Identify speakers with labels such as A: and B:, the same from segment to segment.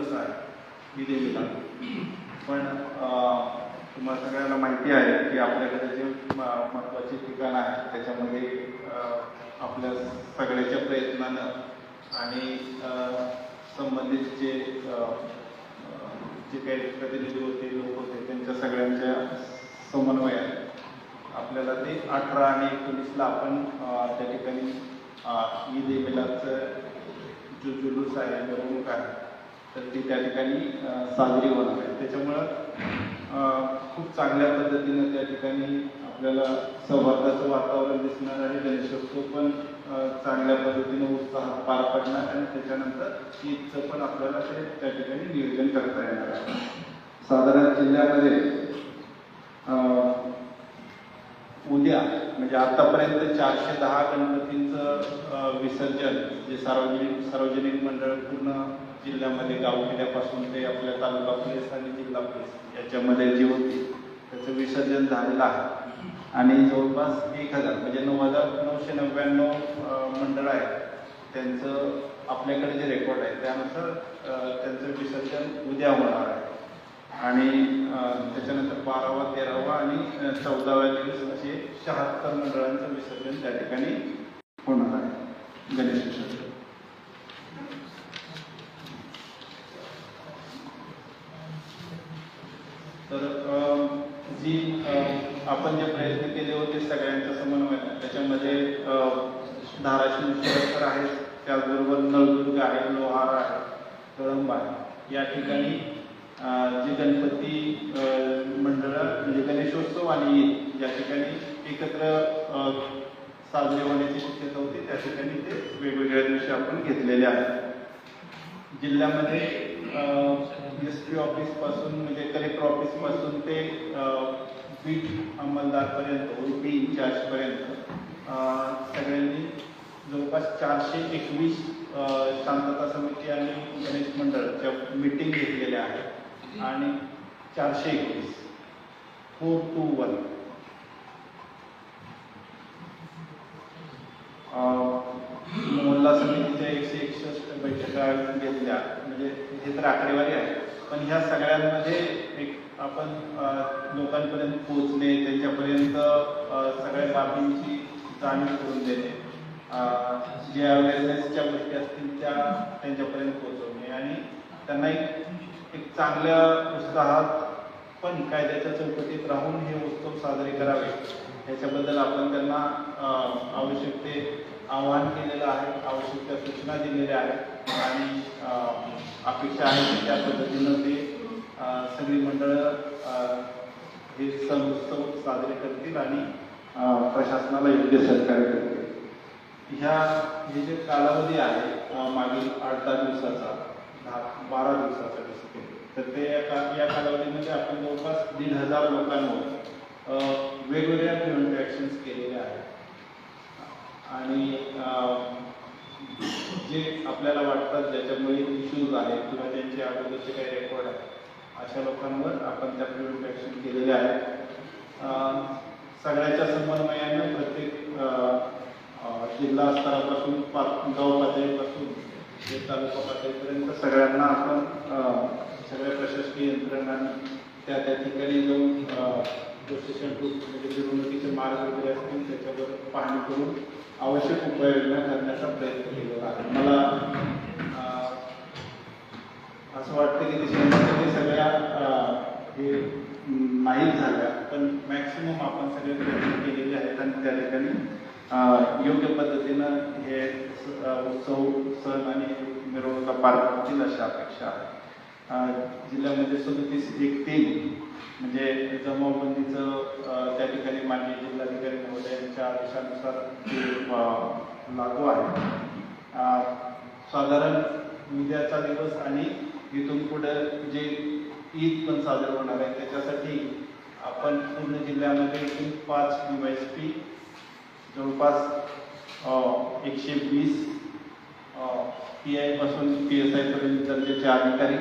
A: दिवस आहे ईद ए मिलाद. पण तुम्हाला सगळ्यांना माहिती आहे की आपल्याकडे जे महत्त्वाचे ठिकाण आहे त्याच्यामध्ये आपल्या सगळ्याच्या प्रयत्नानं आणि संबंधित जे काही प्रतिनिधी होते लोक होते त्यांच्या सगळ्यांच्या समन्वयाने आपल्याला ते 18 आणि 19ला आपण त्या ठिकाणी ईद ए मिलादचं जो जुलूस आहे मिरवणूक आहे तर ती त्या ठिकाणी साजरी होणार आहे. त्याच्यामुळं खूप चांगल्या पद्धतीनं त्या ठिकाणी आपल्याला सौहार्दाचं वातावरण दिसणार आहे. गणेशोत्सव पण चांगल्या पद्धतीनं उत्साहात पार पडणार आणि त्याच्यानंतर ईदचं पण आपल्याला ते त्या ठिकाणी नियोजन करता येणार आहे. साधारण जिल्ह्यामध्ये उद्या म्हणजे आतापर्यंत 410 गणपतींचं विसर्जन जे सार्वजनिक मंडळ पूर्ण जिल्ह्यामध्ये गावखेड्यापासून ते आपल्या तालुका पोलीस आणि जिल्हा पोलीस याच्यामध्ये जी होती त्याचं विसर्जन झालेलं आहे. आणि जवळपास 1000 म्हणजे 9,999 मंडळ आहे त्यांचं आपल्याकडे जे रेकॉर्ड आहे त्यानुसार त्यांचं विसर्जन उद्या होणार आहे. आणि त्याच्यानंतर 12वा 13वा आणि 14व्या दिवस असे 76 मंडळांचं विसर्जन त्या ठिकाणी होणार आहे गणेश विसर्जन. तर जी आपण जे प्रयत्न केले होते सगळ्यांच्या समन्वयाने त्याच्यामध्ये धाराशिव शहर आहेत, त्याचबरोबर नळदुर्ग आहे, लोहार आहे, कळंब आहे. या ठिकाणी जे गणपती मंडळ म्हणजे गणेशोत्सव आणि ईद या ठिकाणी एकत्र साजरे होण्याची शक्यता होती. त्या ठिकाणी ते वेगवेगळ्या दिवशी आपण घेतलेले आहेत. जिल्ह्यामध्ये SP ऑफिस पासून म्हणजे कलेक्टर ऑफिस पासून ते बीट अंमलदारपर्यंत OP इंचार्जपर्यंत सगळ्यांनी जवळपास 421 शांतता समिती आणि गणेश मंडळाच्या मीटिंग घेतलेल्या आहेत. आणि 421 421 मोहल्ला समितीच्या 161 बैठका घेतल्या. म्हणजे हे तर आकडेवारी आहे, पण ह्या सगळ्यांमध्ये एक आपण लोकांपर्यंत पोहोचणे, त्यांच्यापर्यंत सगळ्या बाबींची जाणीव करून देणे, ज्या अवेअरनेसच्या गोष्टी असतील त्या त्यांच्यापर्यंत पोहोचवणे आणि त्यांना एक चांगल्या उत्साहात पण कायद्याच्या चौकटीत राहून हे उत्सव साजरे करावे याच्याबद्दल आपण त्यांना आवश्यक ते आवाहन केलेलं आहे, आवश्यक त्या सूचना दिलेल्या आहेत. आणि अपेक्षा आहे की त्या पद्धतीनं ते सगळी मंडळं हे सण उत्सव साजरे करतील आणि प्रशासनाला योग्य सहकार्य करतील. हे जे कालावधी आहे मागील 8-10 दिवसाचा 12 दिवसाचा दिसते तर ते या कालावधीमध्ये आपण जवळपास 1,500 लोकांवर वेगवेगळ्या प्रिव्हेंटिव्ह ॲक्शन्स केलेल्या आहेत. आणि जे आपल्याला वाटतात ज्याच्यामुळे इश्यूज आहेत किंवा ज्यांचे अगोदरचे काही रेकॉर्ड आहेत अशा लोकांवर आपण त्या प्रिव्हेंटिव्ह ॲक्शन केलेल्या आहेत. सगळ्याच्या समन्वयाने प्रत्येक जिल्हा स्तरापासून गाव पातळीपासून ते तालुका पातळीपर्यंत सगळ्यांना आपण सगळ्या प्रशासकीय यंत्रणांनी त्या ठिकाणी जाऊन प्रोसेशन म्हणजे निवडणुकीचे मार्ग वगैरे असतील त्याच्यावर पाहणी करून आवश्यक उपाययोजना करण्याचा प्रयत्न केलेला आहे. मला असं वाटतं की ते सगळ्या हे नाही झाल्या, पण मॅक्सिमम आपण सगळे प्रयत्न केलेले आहेत आणि त्या ठिकाणी योग्य पद्धतीनं हे उत्सव सण आणि मिरवणुका पार पडतील अशी अपेक्षा आहे. जिल्ह्यामध्ये 37-1-3 म्हणजे जमावबंदीचं त्या ठिकाणी माननीय जिल्हाधिकारी महोदयांच्या आदेशानुसार लागू आहे. साधारण उद्याचा दिवस आणि इथून पुढे जे ईद पण साजरं होणार आहे त्याच्यासाठी आपण पूर्ण जिल्ह्यामध्ये एकूण 5 DYSP जवळपास 120 PI पासून PSI पर्यंत दर्जाचे अधिकारी,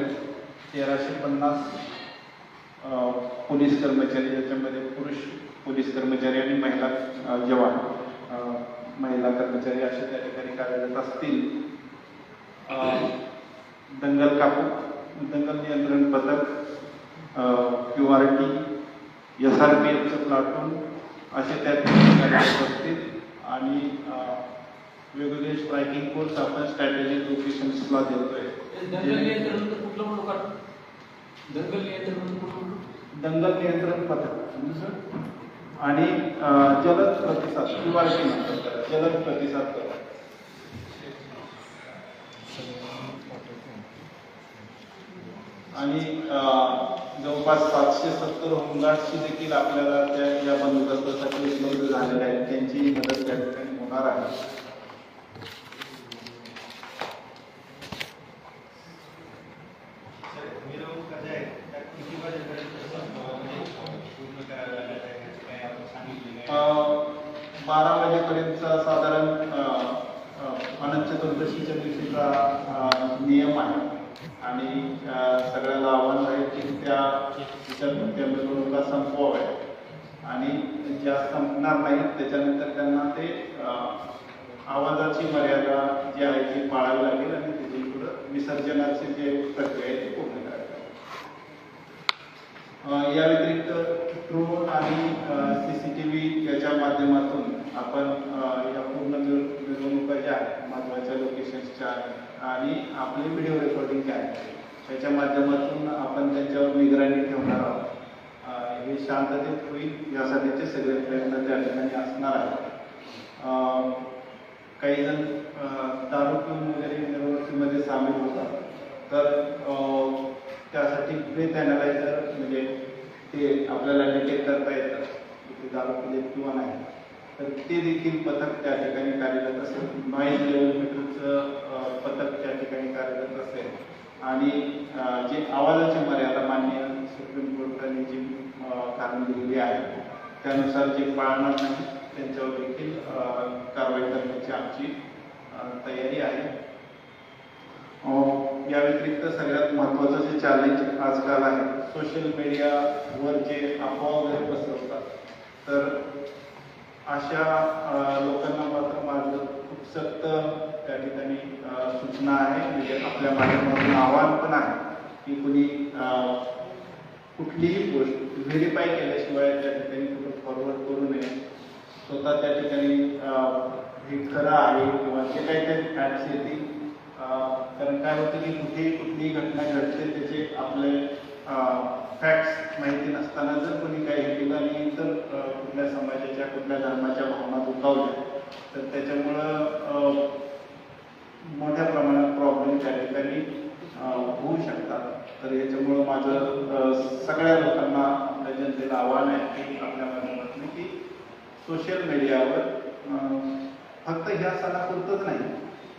A: 1350 पोलीस कर्मचारी, ज्याच्यामध्ये पुरुष पोलीस कर्मचारी आणि महिला जवान महिला कर्मचारी असे त्या ठिकाणी कार्यरत असतील. दंगल कापू दंगल नियंत्रण पथक, QRT, SRPFचं प्लाटून असे त्या ठिकाणी असतील आणि वेगवेगळे स्ट्रायकिंग फोर्स आपण स्ट्रॅटेजिक लोकेशन्सला देतोय. दंगल नियंत्रण पथक आणि जलद प्रतिसाद QRT म्हणतात, जलद प्रतिसाद पथक. आणि जवळपास 770 होमगार्ड्सची देखील आपल्याला त्या या बंदोबस्तासाठी उपलब्ध झालेले आहेत, त्यांची मदत त्या ठिकाणी होणार आहे. बारा वाजेपर्यंतचा साधारण अनंत चतुर्दशीच्या दिवशीचा नियम आहे आणि सगळ्याला आव्हान आहे की त्या मिरवणुका संपवाव्या आणि ज्या संपणार नाहीत त्याच्यानंतर त्यांना ते आवाजाची मर्यादा जी आहे ती पाळावी लागेल आणि त्याची पुढं विसर्जनाची जे प्रक्रिया आहे ती पूर्ण करावी. या व्यतिरिक्त ड्रोन आणि CCTV याच्या माध्यमातून आपण या पूर्ण मिरवणुका ज्या आहेत महत्त्वाच्या लोकेशन्सच्या आणि आपले व्हिडिओ रेकॉर्डिंग जे आहे त्याच्या माध्यमातून आपण त्यांच्यावर निगराणी ठेवणार आहोत. हे शांततेत होईल यासाठीचे सगळे प्रयत्न त्या ठिकाणी असणार आहेत. काही जण दारू पिऊन वगैरे मिरवणुकीमध्ये सामील होतात, तर त्यासाठी ब्रेथ ॲनालायझर म्हणजे ते आपल्याला डिटेक्ट करता येतं की ते दारू पिलेत किंवा नाही, तर ते देखील पथक त्या ठिकाणी कार्यरत असेल. नॉईज लेवल मीटरचं पथक त्या ठिकाणी कार्यरत असेल आणि जे आवाजाची मर्यादा माननीय सुप्रीम कोर्टाने जी कारण दिलेली आहे त्यानुसार जे पाळणार नाही त्यांच्यावर देखील कारवाई करण्याची आमची तयारी आहे. या व्यतिरिक्त सगळ्यात महत्त्वाचं जे चॅलेंज आजकाल आहे, सोशल मीडियावर जे अफवा वगैरे पसरवतात, तर अशा लोकांना मात्र माझं खूप सक्त त्या ठिकाणी सूचना आहे. म्हणजे आपल्या माध्यमातून आव्हान पण आहे की कुणी कुठलीही गोष्ट व्हेरीफाय केल्याशिवाय त्या ठिकाणी कुठं फॉरवर्ड करू नये. स्वतः त्या ठिकाणी हे खरं आहे किंवा जे काही ते फॅक्ट्स येतील, कारण काय होतं की कुठलीही घटना घडते त्याचे आपले फॅक्ट्स माहिती नसताना जर कोणी काही हे केलं आणि इतर कुठल्या समाजाच्या कुठल्या धर्माच्या भावना दुखावल्या तर त्याच्यामुळं मोठ्या प्रमाणात प्रॉब्लेम त्या ठिकाणी होऊ शकतात. तर याच्यामुळं माझं सगळ्या लोकांना आपल्या जनतेला आव्हान आहे की आपल्या माध्यमातून की सोशल मीडियावर फक्त ह्या सणापुरतंच नाही,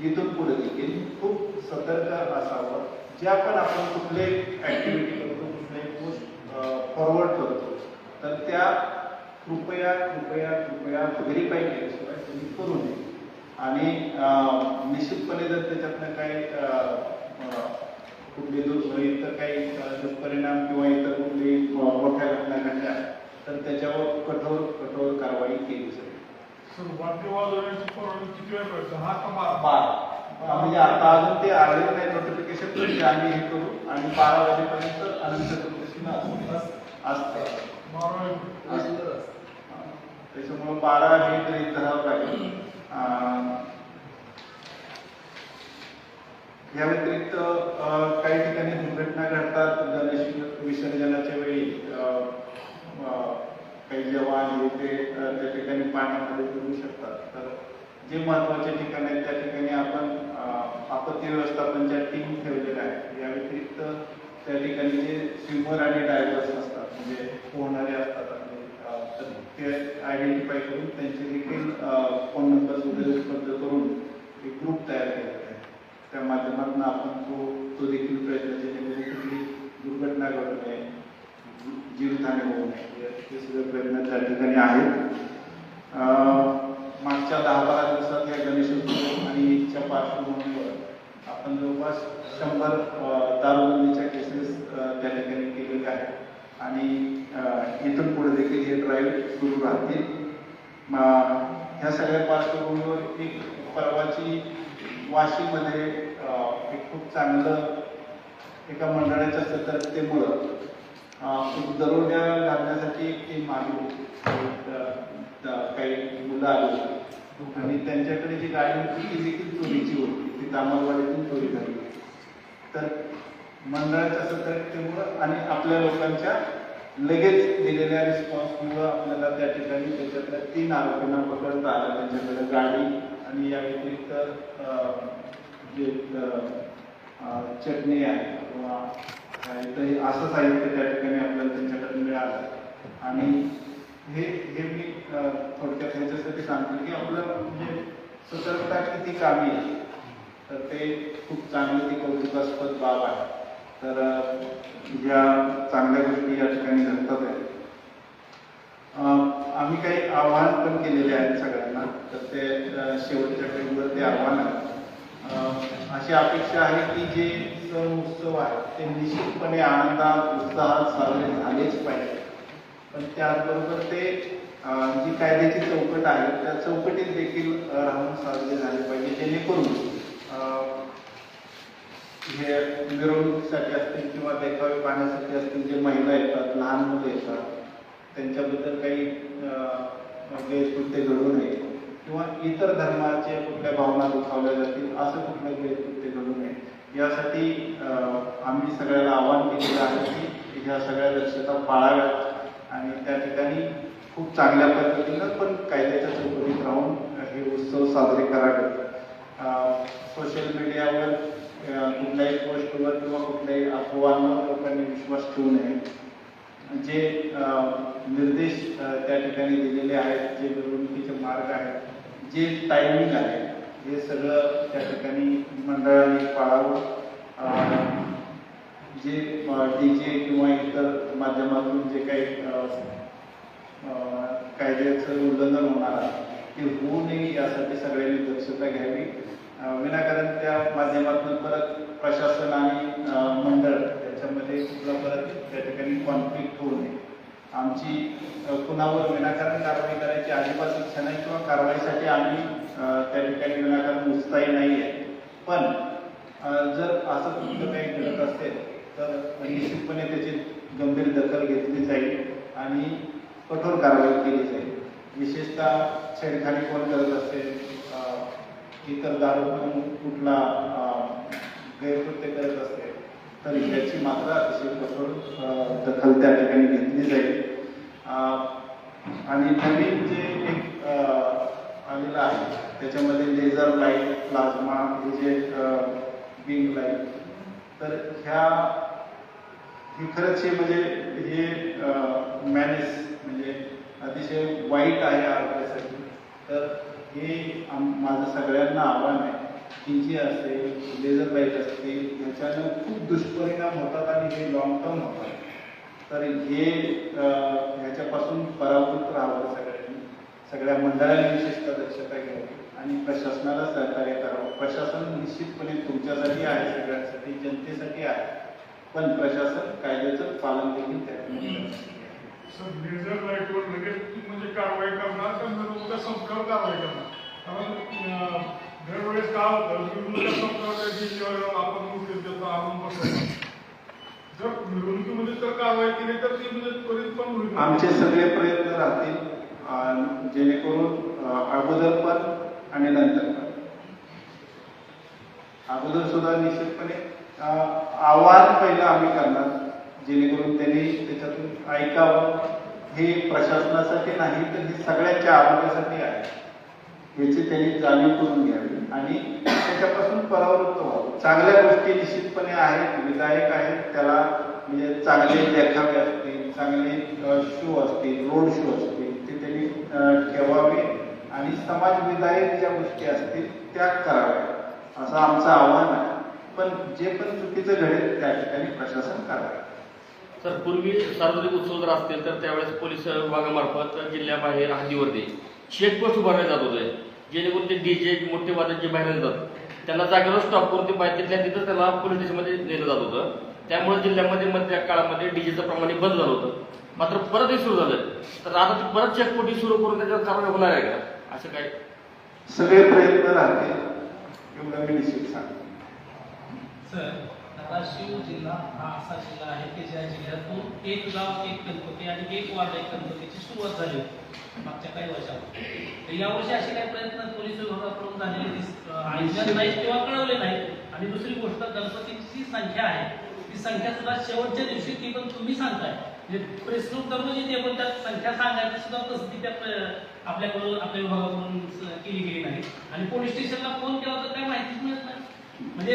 A: इथून पुढे देखील खूप सतर्क असावं. ज्या पण आपण कुठले ॲक्टिव्हिटी करतो, कुठले पोस्ट फॉरवर्ड करतो, तर त्या कृपया व्हेरीफाय केल्याशिवाय तुम्ही करू नये. आणि निश्चितपणे जर त्याच्यातनं काही कुठले इतर काही दुष्परिणाम किंवा इतर कुठली मोठ्या घटना घडल्या तर त्याच्यावर कठोर कारवाई केली जाईल. म्हणजे आता अजून ते आलेलं नाही नोटिफिकेशन, आम्ही हे करू आणि 12 वाजेपर्यंत अनंत चतुर्दशीला असते. त्याच्यामुळे 12 हे तरी धरावं लागेल. या व्यतिरिक्त काही ठिकाणी दुर्घटना घडतात. गणेश विसर्जनाच्या वेळी काही जवान ते त्या ठिकाणी पाण्यामध्ये बुडू शकतात. तर जे महत्त्वाचे ठिकाण आहेत त्या ठिकाणी आपण आपत्ती व्यवस्थापनच्या टीम ठेवलेल्या आहेत. या व्यतिरिक्त त्या ठिकाणी जे स्विमर आणि डायव्हर्स असतात म्हणजे पोहणारे असतात तर ते आयडेंटिफाय करून त्यांचे देखील फोन नंबर्स वगैरे उपलब्ध करून एक ग्रुप तयार केला आहे. त्या माध्यमातून आपण तो देखील प्रयत्न जेणेकरून कुठली दुर्घटना घडू नये, जीवितहानी होऊ नये, हे सगळे प्रयत्न त्या ठिकाणी आहेत. मागच्या 10-12 दिवसात या गणेशोत्सव आणि ईदच्या पार्श्वभूमीवर आपण जवळपास 100 दारूबंदीच्या केसेस त्या ठिकाणी केलेल्या आहेत आणि इथून पुढे देखील हे ड्राईव्ह सुरू राहतील. ह्या सगळ्या पार्श्वभूमीवर एक परवाची वाशीमध्ये एक खूप चांगलं एका मंडळाच्या सतर्कतेमुळं दरोड्या घालण्यासाठी एक टीम आली होती. काही मुलं आली होती आणि त्यांच्याकडे जी गाडी होती ती देखील चोरीची होती. ती तामलवाडीतून चोरी झाली. तर मंडळाच्या सतर्कतेमुळं आणि आपल्या लोकांच्या लगेच दिलेल्या रिस्पॉन्समुळं आपल्याला त्या ठिकाणी त्याच्यातल्या 3 आरोपींना पकडता आलं. त्यांच्याकडे गाडी आणि या व्यतिरिक्त जे चटणी आहे किंवा इथं असं साहित्य त्या ठिकाणी आपल्याला त्यांच्याकडे मिळालं. आणि हे मी थोडक्यात ह्याच्यासाठी सांगतो की आपलं म्हणजे सतर्कता किती कामी आहे. तर ते खूप चांगली ती कौतुकास्पद बाब आहे. तर या चांगल्या गोष्टी या ठिकाणी घडतात आहेत. आम्ही काही आव्हान पण केलेले आहेत सगळ्यांना. तर ते शेवटच्या वेळेवर ते आव्हान आहे. अशी अपेक्षा आहे की जे सण उत्सव आहे ते निश्चितपणे आनंदात उत्साहात साजरे झालेच पाहिजे. पण त्याचबरोबर ते जी कायद्याची चौकट आहे त्या चौकटीत देखील राहून साजरे झाले पाहिजे. जेणेकरून हे मिरवणुकीसाठी असतील किंवा देखावे पाहण्यासाठी असतील जे महिला येतात, लहान मुलं येतात, त्यांच्याबद्दल काही गैरकृत्य घडू नये किंवा इतर धर्माचे कुठल्या भावना दुखावल्या जातील असं कुठलं गैरकृत्य घडू नये. यासाठी आम्ही सगळ्याला आवाहन केलेलं आहे की ह्या सगळ्या दक्षता पाळाव्यात आणि त्या ठिकाणी खूप चांगल्या पद्धतीनं पण कायद्याच्या चौकटीत राहून हे उत्सव साजरे करावेत. सोशल मीडियावर कुठल्याही पोस्टवर किंवा कुठल्याही अफवांवर लोकांनी विश्वास ठेवू नये. जे निर्देश त्या ठिकाणी दिलेले आहेत, जे मिरवणुकीचे मार्ग आहेत, जे टायमिंग आहे, हे सगळं त्या ठिकाणी मंडळाने पाळावं. जे DJ किंवा इतर माध्यमातून जे काही कायद्याचं उल्लंघन होणार आहे ते होऊ नये यासाठी सगळ्यांनी दक्षता घ्यावी. विनाकारण त्या माध्यमातून परत प्रशासन आणि मंडळ याच्यामध्ये कुठला परत त्या ठिकाणी कॉन्फ्लिक्ट होऊ नये. आमची कुणावर विनाकारण कारवाई करायची अजिबात इच्छा नाही किंवा कारवाईसाठी आम्ही त्या ठिकाणी विनाकारण उत्साही नाही आहे. पण जर असं कुठलं काही घडत असेल तर निश्चितपणे त्याची गंभीर दखल घेतली जाईल आणि कठोर कारवाई केली जाईल. विशेषतः छेडखानी कोण करत असेल, इतर दारू पिऊन कुठला गैरकृत्य करत असेल तर याची मात्र अतिशय कठोर दखल त्या ठिकाणी घेतली जाईल. आणि नवीन जे एक आलेलं आहे त्याच्यामध्ये लेझर लाईट, प्लाझ्मा, हे जे बिंग लाईट, तर ही खरंच म्हणजे हे मॅनेज म्हणजे अतिशय वाईट आहे आरोग्यासाठी. तर हे माझं सगळ्यांना आव्हान आहे की जे असेल लेझर लाईट असतील ह्याच्यानं खूप दुष्परिणाम होतात आणि हे लॉंग टर्म होतात. तर हे ह्याच्यापासून परावृत्त राहावं सगळ्यांनी. सगळ्या मंडळांनी विशेषतः दक्षता घ्यावी आणि प्रशासनाला सहकार्य करावं. प्रशासन निश्चितपणे तुमच्यासाठी आहे, सगळ्यांसाठी, जनतेसाठी आहे. पण प्रशासन कायद्याचं पालन देखील त्या
B: लेझर लाईटवर लगेच म्हणजे कारवाई करणार तर उद्या संपल्यावर कारवाई करणार. कारण दरवेळेस काय होतं की उद्या संपल्यावर आपण नोटीस देतो, आणून बसवतो. जर मिरवणुकीमध्ये तर कारवाई केली तर ती म्हणजे त्वरित पण होईल.
A: आमचे सगळे प्रयत्न राहतील जेणेकरून अगोदर पण आणि नंतर पण. अगोदर सुद्धा निश्चितपणे आव्हान पहिलं आम्ही करणार जेणेकरून त्यांनी त्याच्यातून ऐकावं. हे प्रशासनासाठी नाही तर हे सगळ्यांच्या आरोग्यासाठी आहे याची त्यांनी जाणीव करून घ्यावी आणि त्याच्यापासून परावृत्त व्हावं. चांगल्या गोष्टी निश्चितपणे आहेत, विधायक आहेत. त्याला म्हणजे चांगले देखावे असतील, चांगले शो असतील, रोड शो असतील, ते त्यांनी ठेवावे आणि समाज विधायक ज्या गोष्टी असतील त्या कराव्या असं आमचं आव्हान आहे. पण जे पण चुकीचं घडेल त्या ठिकाणी प्रशासन करावे.
C: सर, पूर्वी सार्वजनिक उत्सव जर असतील तर त्यावेळेस पोलीस विभागामार्फत जिल्ह्याबाहेर हद्दीवरती चेकपोस्ट उभारले जात होते जेणेकरून ते DJ मोठे वादक जे बाहेर येतात त्यांना जागेवर स्टॉप करून ते बाहेर तिथल्या तिथं त्याला पोलीस स्टेशनमध्ये नेलं जात होतं. त्यामुळे जिल्ह्यामध्ये मधल्या काळामध्ये DJचं प्रमाण बंद झालं होतं. मात्र परत हे सुरू झालं तर आता ते परत चेकपोटी सुरू करून त्याच्यावर कारवाई होणार आहे का? असं काय
A: सगळे प्रयत्न राहतील एवढं मी निश्चित सांगतो.
D: सर धाराशिव जिल्हा हा असा जिल्हा आहे की ज्या जिल्ह्यातून एक गाव एक गणपती आणि एक वार्ड एक गणपतीची सुरुवात झाली होती मागच्या काही वर्षात. तर यावर्षी असे काही प्रयत्न पोलीस विभागाकडून झालेले ऐकले नाहीत किंवा कळवले नाहीत. आणि दुसरी गोष्ट, गणपतीची संख्या आहे ती संख्या सुद्धा शेवटच्या दिवशी ती पण तुम्ही सांगताय, म्हणजे प्रेस नोट करून येते पण त्यात संख्या सांगायची सुद्धा तसं त्या आपल्याकडून आपल्या विभागाकडून केली गेली नाही. आणि पोलीस स्टेशनला फोन केला तर काय माहितीच मिळत नाही. म्हणजे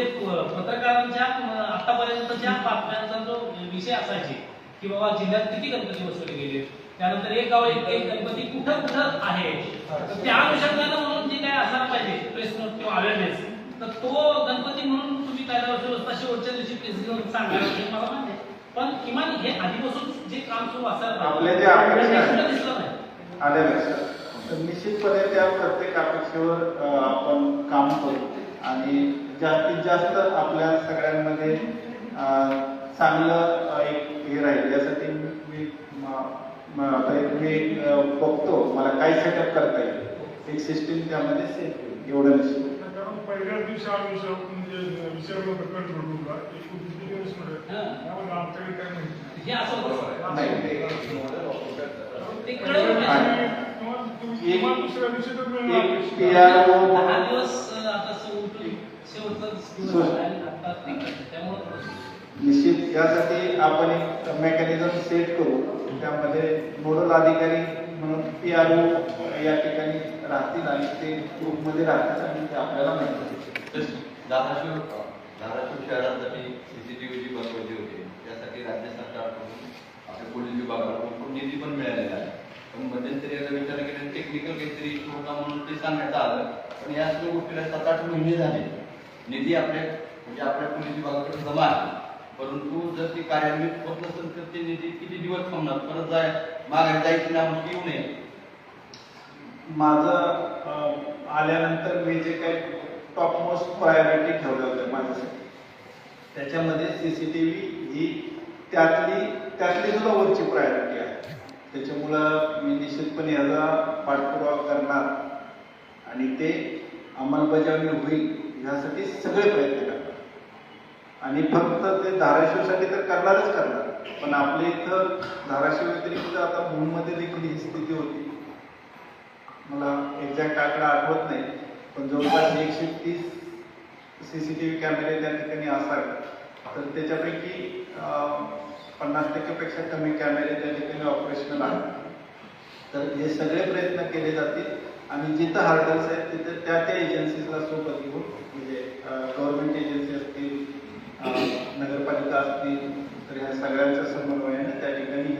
D: पत्रकारांच्या आतापर्यंतच्या बातम्यांचा जो विषय असायचे की बाबा जिल्ह्यात किती गणपती बसवले गेले, त्यानंतर एक गाव एक गणपती कुठं कुठं आहे, तर त्या अनुषंगानं म्हणून जे काय असायला पाहिजे प्रेस नोट किंवा अवेअरनेस, तर तो गणपती म्हणून तुम्ही कायद्यावर व्यवस्था शेवटच्या दिवशी प्रेस नोट सांगायला मला मान्य, पण किमान हे आधीपासून जे काम सुरू असायला
A: आपल्या ज्या अपेक्षा आहेत,
D: दिसलं नाही
A: आल्या लक्षात. तर निश्चितपणे त्या प्रत्येक अपेक्षेवर आपण काम करू आणि जास्तीत जास्त आपल्या सगळ्यांमध्ये चांगलं एक हे राहील यासाठी मी बघतो मला काय सेटअप करता येईल, एक सिस्टीम त्यामध्ये सेट होईल एवढं निश्चित.
B: कारण पहिल्याच दिवशी आम्ही म्हणजे विचारलं होतं कंट्रोल रूमला किती दिवस मिळेल त्यामध्ये आमच्याकडे काय माहिती
D: हे असं ते
B: नाही.
D: कळवलं पाहिजे.
B: किंवा दुसऱ्या दिवशी तर मिळणार
A: एक
B: नाही.
A: PRO
D: 10 दिवस आता शेवटचा दिवस आहे आणि आता ते करते. त्यामुळे
A: निश्चित यासाठी आपण एक मेकॅनिझम सेट करू, त्यामध्ये नोडल अधिकारी म्हणून PRO या ठिकाणी राहतील आणि ते ग्रुपमध्ये राहतील आणि ते आपल्याला माहिती.
E: धाराशिव शहरासाठी CCTVची बसवली होती, त्यासाठी राज्य सरकारकडून आपल्या पोलीस विभागाकडून निधी पण मिळालेला आहे. पण मध्यंतरी याचा विचार केला टेक्निकल काहीतरी इश्यू होता म्हणून ते सांगण्यात आलं, पण या सर्व गोष्टीला 7-8 महिने झाले. निधी म्हणजे आपल्या पोलीस विभागाकडे जमा आहे, परंतु जर ती कार्यान्वित होत नसेल तर ते निधी किती दिवस थांबणार, परत मागे जायची नामुष्की येऊ नये.
A: माझं आल्यानंतर मी जे काही टॉप मोस्ट प्रायोरिटी ठेवलं होतं माझ्यासाठी, त्याच्यामध्ये CCTV ही त्यातली सुद्धा वरची प्रायोरिटी आहे. त्याच्यामुळं मी निश्चितपणे याचा पाठपुरावा करणार आणि ते अंमलबजावणी होईल यासाठी सगळे प्रयत्न करणार. आणि फक्त ते धाराशिवसाठी तर करणारच करणार, पण आपल्या इथं धाराशिव व्यतिरिक्त आता भूममध्ये देखील ही स्थिती होती. मला एक्झॅक्ट आकडा आठवत नाही, पण जवळपास 130 CCTV कॅमेरे त्या ठिकाणी असावे, तर त्याच्यापैकी 50% पेक्षा कमी कॅमेरे त्या ठिकाणी ऑपरेशनल आहेत. तर हे सगळे प्रयत्न केले जातील आणि जिथं हार्डल्स आहेत तिथे त्या एजन्सीजला सोबत घेऊन, म्हणजे गव्हर्नमेंट एजन्सी असतील, नगरपालिका असतील, तर ह्या सगळ्यांच्या समन्वयाने त्या ठिकाणी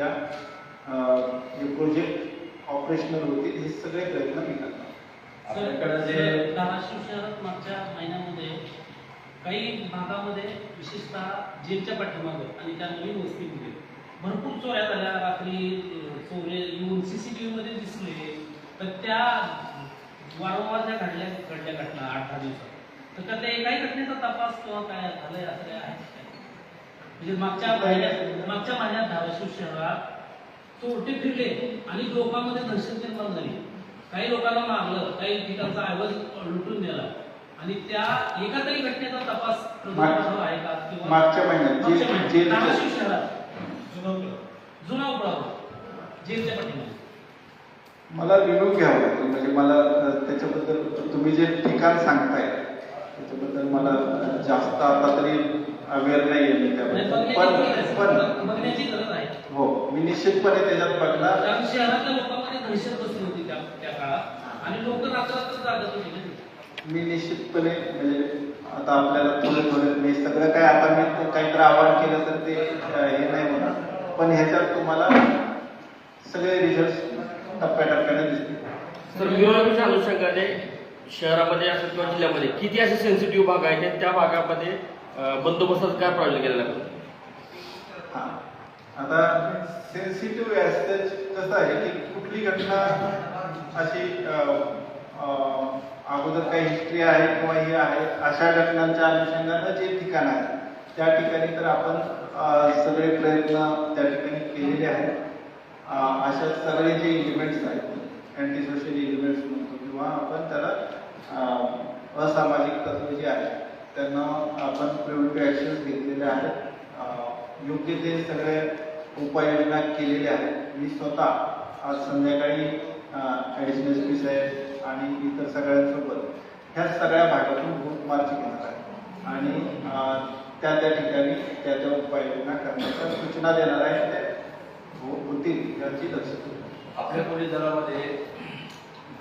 A: हे प्रोजेक्ट ऑपरेशनल होतील हे सगळे प्रयत्न मी करणार.
E: आपल्याकडे जे
D: धाराशिव शहरात मागच्या महिन्यामध्ये काही भागामध्ये विशेषतः जेलच्या पाठीमागं आणि त्या नवीन वस्तीमध्ये भरपूर चोऱ्या झाल्या. रात्री चोरे येऊन CCTV मध्ये दिसले, तर त्या वारंवार ज्या घडल्या घटना 8-10 दिवसात, तर त्या एकाही घटनेचा तपास किंवा काय झालंय असं काय आहे? म्हणजे मागच्या महिन्यात धाराशिव शहरात चोरटे फिरले आणि लोकांमध्ये दहशत निर्माण झाली. काही लोकांना मारलं, काही ठिकाणचा ऐवज लुटून नेला आणि त्या एका तरी घटनेचा तपास आहे का? किंवा
A: मागच्या महिन्यात
D: धाराशिव शहरात जुना उपळा जेलच्या पाठीमागे
A: मला रिव्ह्यू घ्यावं लागेल, म्हणजे मला त्याच्याबद्दल तुम्ही जे ठिकाण सांगताय त्याच्याबद्दल मला जास्त आता तरी अवेअर नाही आहे मी त्याबद्दल, पण
D: बघण्याची गरज आहे.
A: हो, मी निश्चितपणे त्याच्यात बघणार.
D: कारण शहरातल्या लोकांमध्ये दहशत बसली होती त्या काळात आणि लोक रात्र जागत होते.
A: मी निश्चितपणे म्हणजे आता आपल्याला थोडं मी सगळं काय आता मी काहीतरी आवाहन केलं तर ते हे नाही होणार, पण ह्याच्यात तुम्हाला सगळे रिझल्ट टप्प्याटप्प्याने दिसतील.
C: तर निवडणुकीच्या अनुषंगाने शहरामध्ये असेल किंवा जिल्ह्यामध्ये किती असे सेन्सिटिव्ह भाग आहेत आणि त्या भागामध्ये बंदोबस्ताचा काय प्रॉब्लेम केलेला आहे?
A: हां, आता सेन्सिटिव्ह कसं आहे की कुठली घटना अशी अगोदर काही हिस्ट्री आहे किंवा हे आहे अशा घटनांच्या अनुषंगानं जे ठिकाण आहे त्या ठिकाणी तर आपण सगळे प्रयत्न त्या ठिकाणी केलेले आहेत. अशा सगळे जे इव्हेंट्स आहेत, अँटी सोशल इव्हेंट्स म्हणतो किंवा आपण त्याला असामाजिक तत्व जे आहे त्यांना आपण प्रिव्हेंटिव्ह ॲक्शन्स घेतलेल्या आहेत. योग्य ते सगळे उपाययोजना केलेल्या आहेत. मी स्वतः आज संध्याकाळी ॲडिशनल एस पी साहेब आणि इतर सगळ्यांसोबत ह्या सगळ्या भागातून ग्रुप मार्च घेणार आहे आणि त्या ठिकाणी त्या उपाययोजना करण्याच्या सूचना देणार आहे. त्या होतील याची दक्षता.
E: आपल्या पोलीस दलामध्ये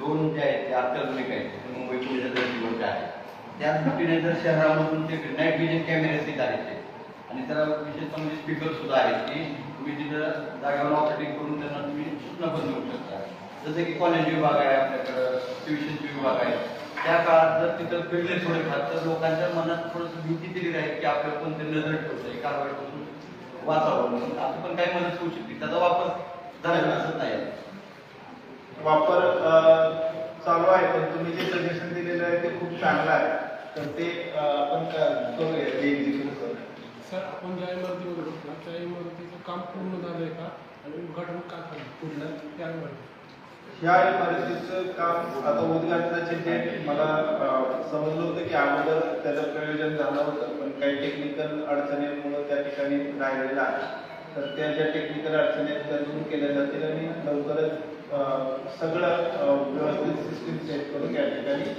E: 2 जे आहेत ते अत्याधुनिक आहेत. मुंबई पोलीस दलाचे आहेत. त्या दृष्टीने जर शहरामधून ते नाईट विजन कॅमेरे तिथे आहेत आणि त्याला विशेषतः म्हणजे स्पीकर सुद्धा आहेत की तुम्ही तिथं जागेवर ऑपरेटिंग करून त्यांना तुम्ही सूचना पण देऊ शकता. जसं की कॉलेज विभाग आहे आपल्याकडं, ट्युशनचे विभाग आहे. त्या काळात जर तिथं फिरले थोडेफार तर लोकांच्या मनात थोडंसं भीती तरी राहील की आपल्याला कोणतरी नजर ठेवतंय, कारवाईपासून वाचावं म्हणून असं पण काही मदत होऊ शकते. त्याचा वापर झालेला असं नाही.
A: वापर चालू आहे, पण तुम्ही जे सजेशन दिलेलं आहे ते खूप चांगलं आहे. तर ते आपण करूया, ते एक्झिक्यूट करूया.
F: सर, आपण ज्या इमारतीमध्ये बसला त्या इमारतीचं काम पूर्ण झालंय का आणि उद्घाटन का झालं पुढलं त्या इमारती?
A: ह्या इमारतीचं काम आता उद्घाटनाचे डेट मला समजलं होतं की अगोदर त्याचं प्रयोजन झालं होतं, पण काही टेक्निकल अडचणीमुळे त्या ठिकाणी राहिलेलं आहे. तर त्या ज्या टेक्निकल अडचणी आहेत त्या दूर केल्या जातील आणि लवकरच सगळं व्यवस्थित सिस्टीम सेट करून या ठिकाणी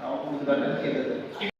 A: उद्घाटन केलं जाईल.